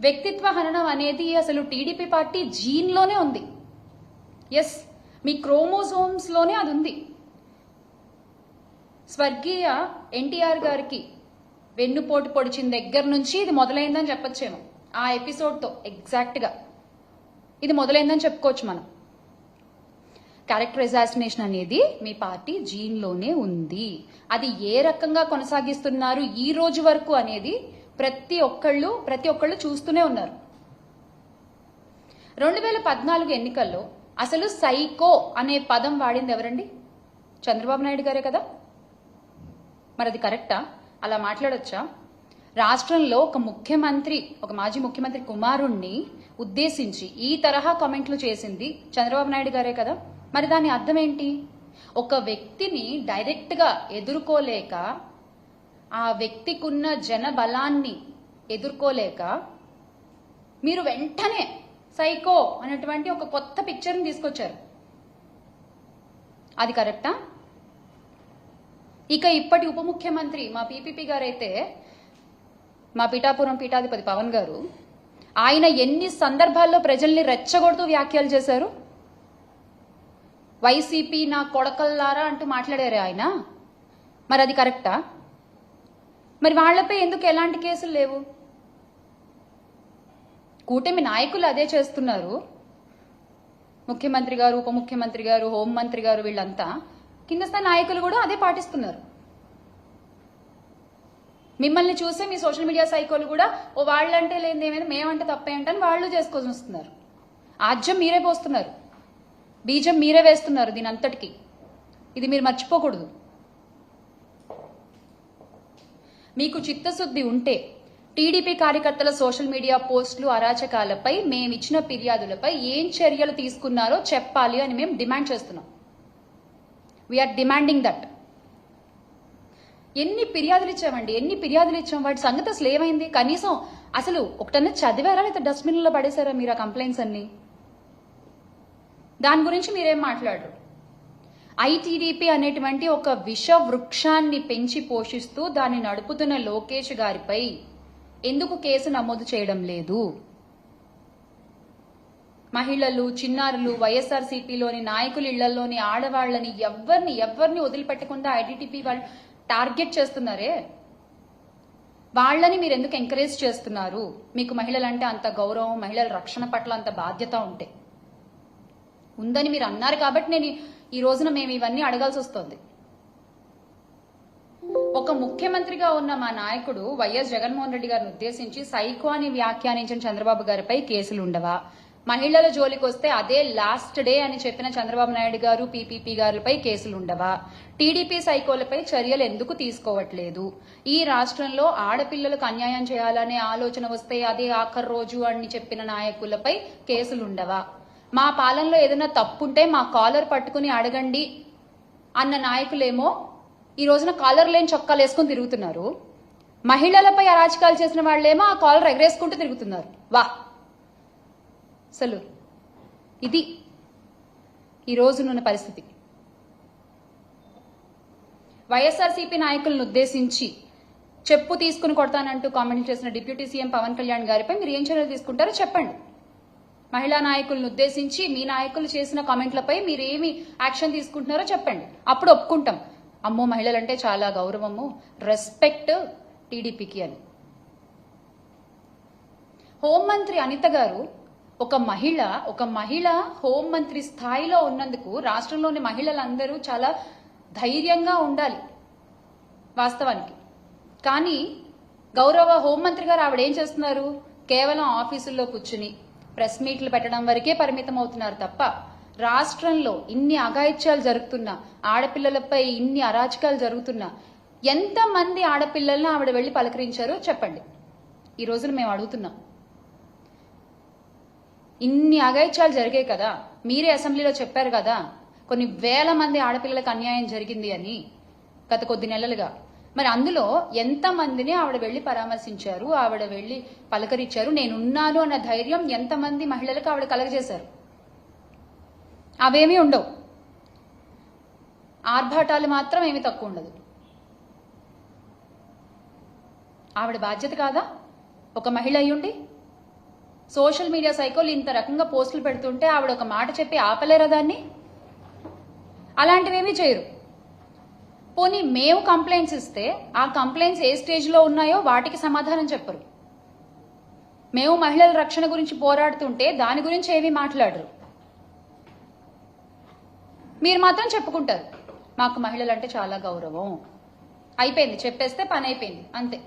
వ్యక్తిత్వ హననం అనేది అసలు టీడీపీ పార్టీ జీన్లోనే ఉంది. ఎస్, మీ క్రోమోజోమ్స్ లోనే అది ఉంది. స్వర్గీయ ఎన్టీఆర్ గారికి వెన్నుపోటు పొడిచిన దగ్గర నుంచి ఇది మొదలైందని చెప్పొచ్చేమో. ఆ ఎపిసోడ్తో ఎగ్జాక్ట్గా ఇది మొదలైందని చెప్పుకోవచ్చు మనం. క్యారెక్టర్ అసాసినేషన్ అనేది మీ పార్టీ జీన్లోనే ఉంది. అది ఏ రకంగా కొనసాగిస్తున్నారు ఈ రోజు వరకు అనేది ప్రతి ఒక్కళ్ళు చూస్తూనే ఉన్నారు. 2014 ఎన్నికల్లో అసలు సైకో అనే పదం వాడింది ఎవరండి? చంద్రబాబు నాయుడు గారే కదా. మరి అది కరెక్టా? అలా మాట్లాడొచ్చా? రాష్ట్రంలో ఒక మాజీ ముఖ్యమంత్రి కుమారుణ్ణి ఉద్దేశించి ఈ తరహా కామెంట్లు చేసింది చంద్రబాబు నాయుడు గారే కదా. మరి దాని అర్థం ఏంటి? ఒక వ్యక్తిని డైరెక్ట్గా ఎదుర్కోలేక, ఆ వ్యక్తికున్న జన బలాన్ని ఎదుర్కోలేక మీరు వెంటనే సైకో అనేటువంటి ఒక కొత్త పిక్చర్ని తీసుకొచ్చారు. అది కరెక్టా? ఇక ఇప్పటి ఉప ముఖ్యమంత్రి మా పీపీపీ గారైతే, మా పిఠాపురం పీఠాధిపతి పవన్ గారు, ఆయన ఎన్ని సందర్భాల్లో ప్రజల్ని రెచ్చగొడుతూ వ్యాఖ్యలు చేశారు. వైసీపీ నా కొడకల్లారా అంటూ మాట్లాడారే ఆయన. మరి అది కరెక్టా? మరి వాళ్లపై ఎందుకు ఎలాంటి కేసులు లేవు? కూటమి నాయకులు అదే చేస్తున్నారు. ముఖ్యమంత్రి గారు, ఉప ముఖ్యమంత్రి గారు, హోంమంత్రి గారు, వీళ్ళంతా కింద స్థాయి నాయకులు కూడా అదే పాటిస్తున్నారు. మిమ్మల్ని చూసే మీ సోషల్ మీడియా సైకోలు కూడా ఓ వాళ్ళంటే లేనిది ఏమైనా మేమంటే తప్పేంటని వాళ్ళు చేసుకొని వస్తున్నారు. ఆజ్యం మీరే పోస్తున్నారు, బీజం మీరే వేస్తున్నారు దీని అంతటికి. ఇది మీరు మర్చిపోకూడదు. మీకు చిత్తశుద్ధి ఉంటే టీడీపీ కార్యకర్తల సోషల్ మీడియా పోస్టులు, అరాచకాలపై మేమిచ్చిన ఫిర్యాదులపై ఏం చర్యలు తీసుకున్నారో చెప్పాలి అని మేము డిమాండ్ చేస్తున్నాం. We're demanding that. ఎన్ని ఫిర్యాదులు ఇచ్చాం? వాటి సంగతి అసలు ఏమైంది? కనీసం అసలు ఒకటన్నా చదివారా, లేదా డస్ట్బిన్లో పడేశారా మీరు ఆ కంప్లైంట్స్ అన్ని? దాని గురించి మీరేం మాట్లాడరు. ఐటీడీపీ అనేటువంటి ఒక విష వృక్షాన్ని పెంచి పోషిస్తూ దాన్ని నడుపుతున్న లోకేష్ గారిపై ఎందుకు కేసు నమోదు చేయడం లేదు? మహిళలు, చిన్నారులు, వైఎస్ఆర్సీపీలోని నాయకుల ఇళ్లలోని ఆడవాళ్లని ఎవరిని వదిలిపెట్టకుండా ఐటీడీపీ వాళ్ళు టార్గెట్ చేస్తున్నారే, వాళ్ళని మీరు ఎందుకు ఎంకరేజ్ చేస్తున్నారు? మీకు మహిళలంటే అంత గౌరవం, మహిళల రక్షణ పట్ల అంత బాధ్యత ఉందని మీరు అన్నారు కాబట్టి నేను ఈ రోజున మేము ఇవన్నీ అడగాల్సి వస్తుంది. ఒక ముఖ్యమంత్రిగా ఉన్న మా నాయకుడు వైఎస్ జగన్మోహన్ రెడ్డి గారిని ఉద్దేశించి సైకో అని వ్యాఖ్యానించిన చంద్రబాబు గారిపై కేసులు ఉండవా? మహిళల జోలికి వస్తే అదే లాస్ట్ డే అని చెప్పిన చంద్రబాబు నాయుడు గారు, పీపీపీ గారిపై కేసులు ఉండవా? టీడీపీ సైకోలపై చర్యలు ఎందుకు తీసుకోవట్లేదు? ఈ రాష్ట్రంలో ఆడపిల్లలకు అన్యాయం చేయాలనే ఆలోచన వస్తే అదే ఆఖరి రోజు అని చెప్పిన నాయకులపై కేసులుండవా? మా పాలనలో ఏదైనా తప్పుంటే మా కాలర్ పట్టుకుని అడగండి అన్న నాయకులేమో ఈ రోజున కాలర్ లేని చొక్కాలు వేసుకుని తిరుగుతున్నారు. మహిళలపై అరాచకాలు చేసిన వాళ్ళేమో ఆ కాలర్ ఎగరేసుకుంటూ తిరుగుతున్నారు. వా, అసలు ఇది ఈ రోజునున్న పరిస్థితి. వైఎస్ఆర్సీపీ నాయకులను ఉద్దేశించి చెప్పు తీసుకుని కొడతానంటూ కామెంట్లు చేసిన డిప్యూటీ సీఎం పవన్ కళ్యాణ్ గారిపై మీరు ఏం చర్యలు తీసుకుంటారో చెప్పండి. మహిళా నాయకులను ఉద్దేశించి మీ నాయకులు చేసిన కామెంట్లపై మీరు ఏమి యాక్షన్ తీసుకుంటున్నారో చెప్పండి. అప్పుడు ఒప్పుకుంటాం, అమ్మో మహిళలంటే చాలా గౌరవము, రెస్పెక్ట్ టీడీపీకి అని. హోంమంత్రి అనిత గారు ఒక మహిళ హోంమంత్రి స్థాయిలో ఉన్నందుకు రాష్ట్రంలోని మహిళలందరూ చాలా ధైర్యంగా ఉండాలి వాస్తవానికి. కానీ గౌరవ హోంమంత్రి గారు ఆవిడ ఏం చేస్తున్నారు? కేవలం ఆఫీసుల్లో కూర్చుని ప్రెస్ మీట్లు పెట్టడం వరకే పరిమితం అవుతున్నారు తప్ప రాష్ట్రంలో ఇన్ని అఘాయిత్యాలు జరుగుతున్నా, ఆడపిల్లలపై ఇన్ని అరాచకాలు జరుగుతున్నా ఎంతమంది ఆడపిల్లలను ఆవిడ వెళ్లి పలకరించారో చెప్పండి. ఈ రోజున మేము అడుగుతున్నాం. ఇన్ని అఘాయిత్యాలు జరిగాయి కదా, మీరే అసెంబ్లీలో చెప్పారు కదా కొన్ని వేల మంది ఆడపిల్లలకు అన్యాయం జరిగింది అని గత కొద్ది నెలలుగా. మరి అందులో ఎంతమందిని ఆవిడ వెళ్లి పరామర్శించారు, ఆవిడ వెళ్లి పలకరించారు, నేనున్నాను అన్న ధైర్యం ఎంతమంది మహిళలకు ఆవిడ కలగజేశారు? అవేమీ ఉండవు. ఆర్భాటాలు మాత్రం ఏమీ తక్కువ ఉండదు. ఆవిడ బాధ్యత కాదా ఒక మహిళ అయ్యుండి? సోషల్ మీడియా సైకోలు ఇంత రకంగా పోస్టులు పెడుతుంటే ఆవిడ ఒక మాట చెప్పి ఆపలేరా దాన్ని? అలాంటివేమీ చేయరు. పోనీ మేము కంప్లైంట్స్ ఇస్తే ఆ కంప్లైంట్స్ ఏ స్టేజ్లో ఉన్నాయో వాటికి సమాధానం చెప్పరు. మేము మహిళల రక్షణ గురించి పోరాడుతుంటే దాని గురించి ఏమీ మాట్లాడరు. మీరు మాత్రం చెప్పుకుంటారు మాకు మహిళలంటే చాలా గౌరవం. అయిపోయింది, చెప్పేస్తే పని అయిపోయింది, అంతే.